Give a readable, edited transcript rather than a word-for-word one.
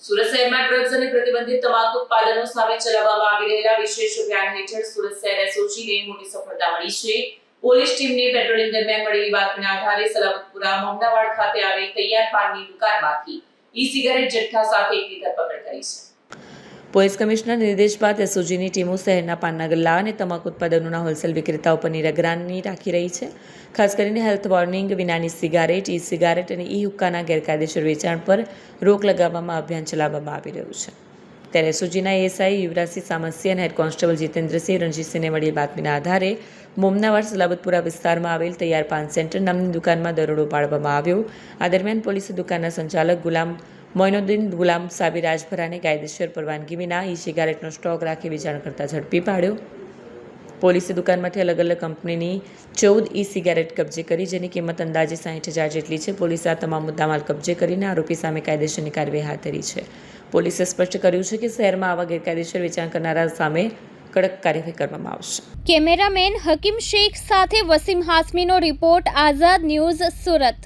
સુરત શહેરમાં ડ્રગ્સ અને પ્રતિબંધિત તમાકુ ઉત્પાદનો સામે ચલાવવામાં આવી રહેલા વિશેષ અભિયાન હેઠળ સુરત શહેર એસઓજીને મોટી સફળતા મળી છે. પોલીસ ટીમને પેટ્રોલિંગ દરમિયાન મળેલી બાતમીના આધારે સલાબતપુરા મોમનાવાડ ખાતે આવેલ તૈયાર પાનની દુકાનમાંથી ઈ-સિગારેટ જથ્થા સાથે એકની ધરપકડ કરી છે. પોલીસ કમિશનર નિર્દેશ બાદ એસઓજીની ટીમો શહેરના પાનના ગલ્લા અને તમાકુ ઉત્પાદનોના હોલસેલ વિક્રેતાઓ પર નિગરાની રાખી રહી છે. ખાસ કરીને હેલ્થ વોર્નિંગ વિનાની સિગારેટ, ઈ સિગારેટ અને ઈ હુક્કાના ગેરકાયદેસર વેચાણ પર રોક લગાવવામાં અભિયાન ચલાવવામાં આવી રહ્યું છે. ત્યારે એસઓજીના એએસઆઈ યુવરાજસિંહ સામસિયા અને હેડ કોન્સ્ટેબલ જીતેન્દ્રસિંહ રણજીતસિંહને મળેલી બાતમીના આધારે મોમનાવાડ સલાબતપુરા વિસ્તારમાં આવેલ તૈયાર પાન સેન્ટર નામની દુકાનમાં દરોડો પાડવામાં આવ્યો. આ દરમિયાન પોલીસે દુકાનના સંચાલક ગુલામ મોઇનુદ્દીન ગુલામ સાબિર રાજભરાને કાયદેસર પરવાનગી વિના ઈ સિગારેટનો સ્ટોક રાખી વેચાણ કરતા ઝડપી પાડ્યો. પોલીસે દુકાનમાંથી અલગ અલગ કંપનીની 14 ઈ સિગારેટ કબજે કરી, જેની કિંમત અંદાજે 60,000 જેટલી છે. પોલીસે આ તમામ મુદ્દામાલ કબજે કરીને આરોપી સામે કાયદેસરની કાર્યવાહી હાથ ધરી છે. પોલીસે સ્પષ્ટ કર્યું છે કે શહેરમાં આવા ગેરકાયદેસર વેચાણ કરનારા સામે કડક કાર્યવાહી કરવામાં આવશે. કેમેરામેન હકીમ શેખ સાથે વસીમ હાસમીનો રિપોર્ટ, આઝાદ ન્યૂઝ, સુરત.